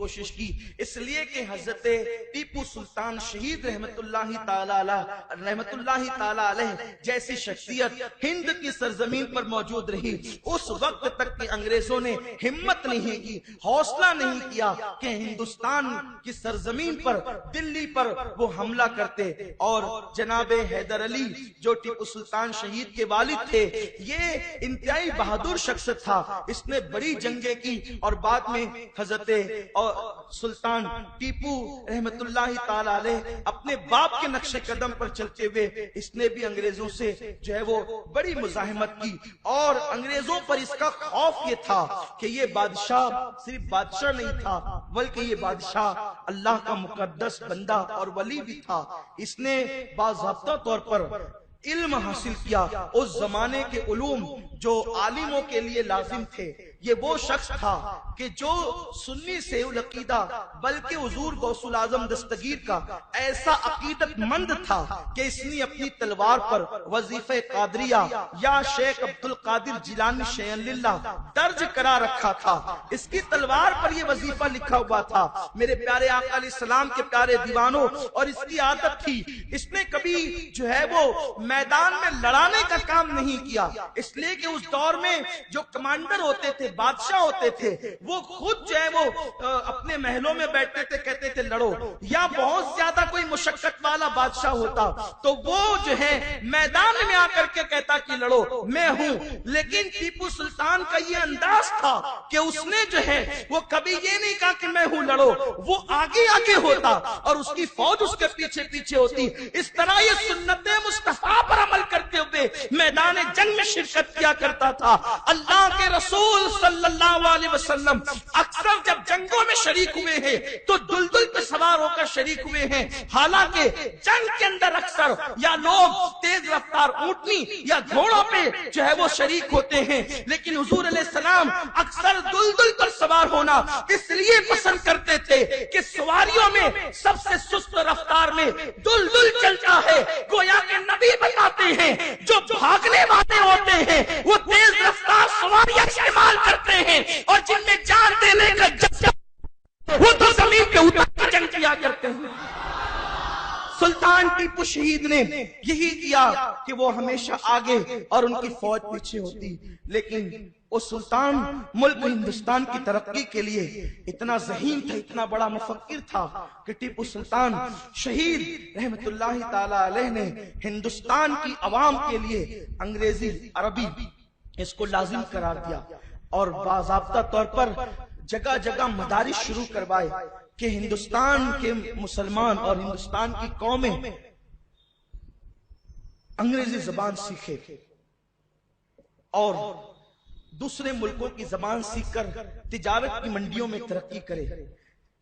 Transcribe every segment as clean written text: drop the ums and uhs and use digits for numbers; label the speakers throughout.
Speaker 1: کوشش کی، اس لیے کہ حضرت ٹیپو سلطان شہید رحمت اللہ تعالی علیہ جیسی شخصیت ہند کی سرزمین پر موجود رہی، اس وقت تک کہ انگریزوں نے ہمت نہیں کی، حوصلہ نہیں کیا کہ ہندوستان کی سرزمین پر دلی پر وہ حملہ کرتے۔ اور جناب حیدر علی جو ٹیپو سلطان شہید کے والد تھے، یہ انتہائی بہادر شخص تھا، اس نے بڑی جنگیں کی، اور بعد میں حضرت سلطان ٹیپو رحمت اللہ تعالی علیہ اپنے باپ کے نقش قدم پر چلتے ہوئے اس نے بھی انگریزوں سے جو ہے وہ بڑی مزاحمت کی، اور انگریزوں پر اس کا خوف یہ تھا کہ یہ بادشاہ صرف بادشاہ نہیں تھا بلکہ یہ بادشاہ اللہ کا مقدس بندہ اور ولی بھی تھا۔ اس نے باضابطہ طور پر علم حاصل کیا، اس زمانے کے علوم جو عالموں کے لیے لازم تھے۔ یہ وہ شخص تھا کہ جو سنی سے العقیدہ بلکہ حضور غوث الاعظم دستگیر کا ایسا عقیدت مند تھا کہ اس نے اپنی تلوار پر وظیفہ قادریہ یا شیخ عبد القادر جیلانی شیئا للہ درج کرا رکھا تھا، اس کی تلوار پر یہ وظیفہ لکھا ہوا تھا۔ میرے پیارے آقا علیہ السلام کے پیارے دیوانوں، اور اس کی عادت تھی، اس نے کبھی جو ہے وہ میدان میں لڑانے کا کام نہیں کیا، اس لیے کہ اس دور میں جو کمانڈر ہوتے تھے، بادشاہ ہوتے تھے، وہ خود جو ہے وہ اپنے محلوں میں بیٹھتے تھے، کہتے تھے لڑو، یا بہت زیادہ کوئی مشقت والا بادشاہ ہوتا تو وہ جو ہے میدان میں آ کر کے کہتا کہ لڑو میں ہوں۔ لیکن ٹیپو سلطان کا یہ انداز تھا کہ اس نے جو ہے وہ کبھی یہ نہیں کہا کہ میں ہوں لڑو، وہ آگے آگے ہوتا اور اس کی فوج اس کے پیچھے پیچھے ہوتی۔ اس طرح یہ سنت مصطفیٰ پر عمل کرتے ہوئے میدان جنگ میں شرکت کیا کرتا تھا۔ اللہ کے رسول صلی اللہ علیہ وسلم اکثر جب جنگوں میں شریک ہوئے ہیں تو دلدل پہ سوار ہو کر شریک ہوئے ہیں، حالانکہ جنگ کے اندر اکثر یا لوگ تیز رفتار اونٹنی یا گھوڑوں پہ جو ہے وہ شریک ہوتے ہیں، لیکن حضور علیہ السلام اکثر دلدل پر سوار ہونا اس لیے پسند کرتے تھے کہ سواریوں میں سب سے سست رفتار میں دلدل چلتا ہے۔ گویا کہ نبی بتاتے ہیں جو بھاگنے والے ہوتے ہیں وہ تیز رفتار سواریاں استعمال کرتے ہیں، اور جن میں جان دینے کا جذبہ وہ تو زمین پہ اتر کے جنگ کیا کرتے ہیں۔ سلطان ٹیپو شہید نے یہی کیا کہ وہ ہمیشہ آگے اور ان کی فوج پیچھے ہوتی، لیکن وہ سلطان ملک ہندوستان کی ترقی کے لیے اتنا ذہین تھا، اتنا بڑا مفکر تھا کہ ٹیپو سلطان شہید رحمت اللہ تعالی علیہ نے ہندوستان کی عوام کے لیے انگریزی عربی اس کو لازم قرار دیا، اور باضابطہ طور پر جگہ جگہ مدارس شروع کروائے کہ ہندوستان کے مسلمان اور ہندوستان کی قومیں انگریزی زبان سیکھے اور دوسرے ملکوں کی زبان سیکھ کر تجارت کی منڈیوں میں ترقی کرے۔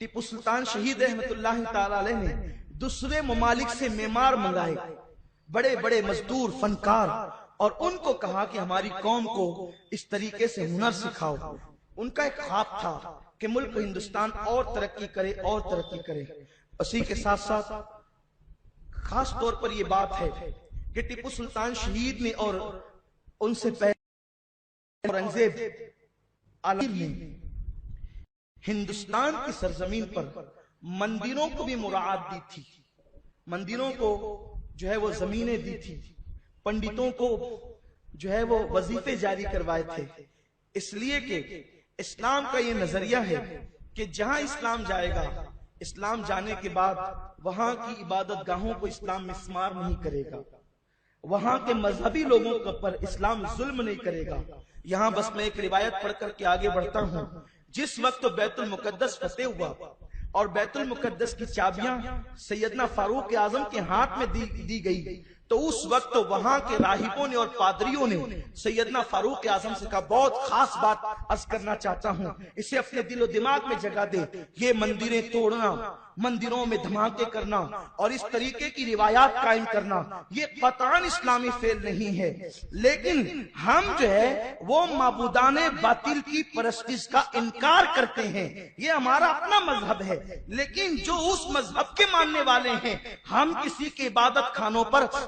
Speaker 1: ٹیپو سلطان شہید رحمت اللہ تعالی علیہ نے دوسرے ممالک سے معمار منگائے، بڑے بڑے مزدور فنکار، اور ان کو کہا کہ ہماری قوم کو اس طریقے سے ہنر سکھاؤ۔ ان کا ایک خواب تھا کہ ملک ہندوستان اور ترقی کرے اور ترقی کرے۔ اسی کے ساتھ ساتھ خاص طور پر یہ بات ہے کہ ٹیپو سلطان شہید نے اور ان سے پہلے اورنگزیب عالم نے ہندوستان کی سرزمین پر مندروں کو بھی مراعات دی تھی، مندروں کو جو ہے وہ زمینیں دی تھی، پنڈتوں کو جو ہے وہ وظیفے جاری کروائے تھے، اس لیے کہ اسلام کا یہ نظریہ ہے کہ جہاں اسلام جائے گا، اسلام جانے کے بعد وہاں کی عبادت گاہوں کو اسلام مسمار نہیں کرے گا، وہاں کے مذہبی لوگوں پر اسلام ظلم نہیں کرے گا۔ یہاں بس میں ایک روایت پڑھ کر کے آگے بڑھتا ہوں۔ جس وقت بیت المقدس فتح ہوا اور بیت المقدس کی چابیاں سیدنا فاروق اعظم کے ہاتھ میں دی گئی، تو اس وقت وہاں کے راہبوں نے اور پادریوں نے سیدنا فاروق اعظم سے کہا، بہت خاص بات عرض کرنا چاہتا ہوں، اسے اپنے دل و دماغ میں جگہ دے۔ یہ مندریں توڑنا، مندروں میں دھماکے کرنا اور اس طریقے کی روایات قائم کرنا یہ قطعاً اسلامی فعل نہیں ہے، لیکن ہم جو ہے وہ معبودان باطل کی پرستش کا انکار کرتے ہیں، یہ ہمارا اپنا مذہب ہے، لیکن جو اس مذہب کے ماننے والے ہیں، ہم کسی کے عبادت خانوں پر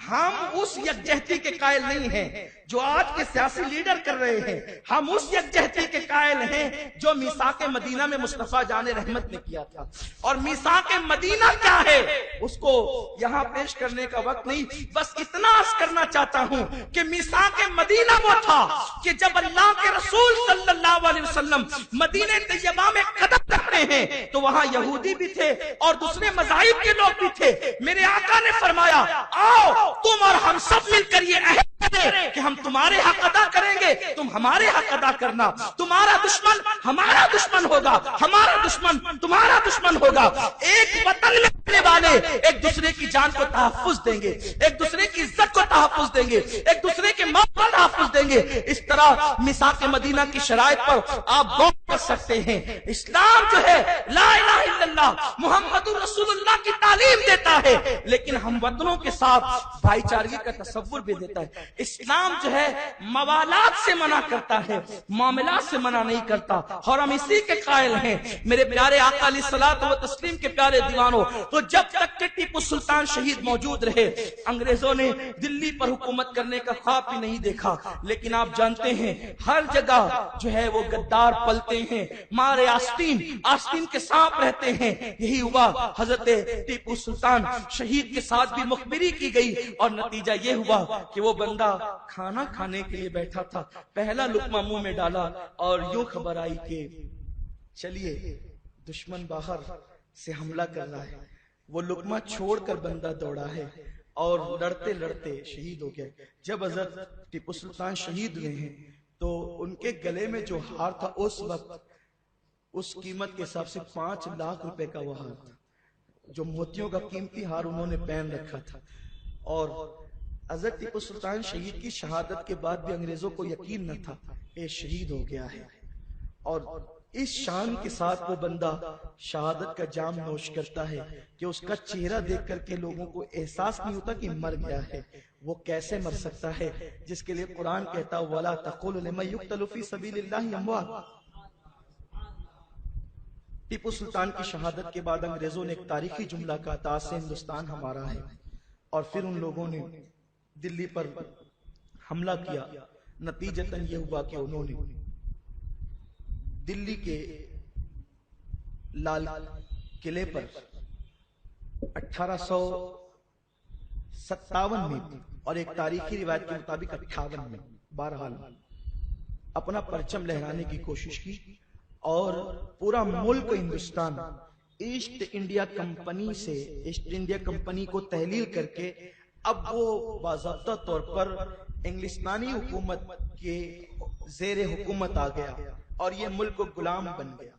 Speaker 1: ہم اس یکجہتی کے قائل نہیں ہیں جو آج کے سیاسی لیڈر کر رہے ہیں، ہم اس یکجہتی کے قائل ہیں جو میثاق مدینہ میں مصطفیٰ جان رحمت نے کیا تھا۔ اور میثاق مدینہ کیا ہے اس کو یہاں پیش کرنے کا وقت نہیں، بس اتنا عرض کرنا چاہتا ہوں کہ میثاق مدینہ وہ تھا کہ جب اللہ کے رسول صلی اللہ علیہ وسلم مدینہ طیبہ میں قدم رکھتے ہیں تو وہاں یہودی بھی تھے اور دوسرے مذاہب کے لوگ بھی تھے۔ میرے آقا نے فرمایا آؤ تم اور ہم سب مل کر یہ عہد کریں کہ ہم تمہارے حق ادا کریں گے، تم ہمارے حق ادا کرنا، تمہارا دشمن ہمارا دشمن ہوگا، ہمارا دشمن تمہارا دشمن ہوگا۔ ایک وطن میں رہنے والے ایک دوسرے کی جان کو تحفظ دیں گے، ایک دوسرے کی عزت کو تحفظ دیں گے، ایک دوسرے کے مال کو تحفظ دیں گے۔ اس طرح میثاق مدینہ کی شرائط پر آپ غور کر سکتے ہیں۔ اسلام جو ہے لا الہ الا اللہ محمد رسول اللہ کی تعلیم دیتا ہے، لیکن ہم وطنوں کے ساتھ بھائی چارگی کا تصور بھی دیتا ہے۔ اسلام جو ہے موالات سے منع کرتا ہے، معاملات سے منع نہیں کرتا، اور ہم اسی کے قائل ہیں۔ میرے پیارے آقا علیہ الصلوۃ والتسلیم کے پیارے دیوانوں، تو جب تک کہ ٹیپو سلطان شہید موجود رہے انگریزوں نے دلی پر حکومت کرنے کا خواب بھی نہیں دیکھا، لیکن آپ جانتے ہیں ہر جگہ جو ہے وہ غدار پلتے ہیں، مارے آستین کے سانپ رہتے ہیں۔ یہی ہوا حضرت ٹیپو سلطان شہید کے ساتھ بھی مخبری کی گئی، اور نتیجہ یہ ہوا کہ وہ بندہ کھانا کھانے کے لیے بیٹھا تھا، پہلا لقمہ منہ میں ڈالا اور یوں خبر آئی کہ چلیے دشمن باہر سے حملہ کر رہا ہے۔ وہ لقمہ چھوڑ کر بندہ دوڑا ہے اور لڑتے لڑتے شہید ہو گیا۔ جب حضرت ٹیپو سلطان شہید ہوئے ہیں تو ان کے گلے میں جو ہار تھا اس وقت اس قیمت کے حساب سے 5 لاکھ روپے کا وہ ہار تھا، جو موتیوں کا قیمتی ہار انہوں نے پہن رکھا تھا۔ اور حضرت ٹیپو سلطان شہید کی شہادت کے بعد بھی انگریزوں کو یقین نہ تھا کہ شہید ہو گیا ہے، اور اس شان کے ساتھ وہ بندہ شہادت کا جام نوش کرتا ہے کہ اس کا چہرہ دیکھ کر کے لوگوں کو احساس نہیں ہوتا کہ مر گیا ہے۔ وہ کیسے مر سکتا ہے جس کے لیے قرآن کہتا وَلَا تَقُولُوا لِمَن يُقْتَلُ فِي سَبِيلِ اللَّهِ أَمْوَاتٌ۔ ٹیپو سلطان کی شہادت کے بعد انگریزوں نے ایک تاریخی جملہ کہا تھا آج سے ہندوستان ہمارا ہے، اور پھر ان لوگوں نے دلی پر حملہ کیا۔ نتیجتاً یہ ہوا کہ انہوں نے دلی کے لال قلعے پر 1857 میں اور ایک تاریخی روایت کے مطابق 58 میں بہرحال اپنا پرچم لہرانے کی کوشش کی، اور پورا ملک ہندوستان ایسٹ انڈیا کمپنی کو تحلیل کر کے اب وہ باضابطہ طور پر انگلستانی حکومت کے زیر حکومت آ گیا اور یہ ملک غلام بن گیا۔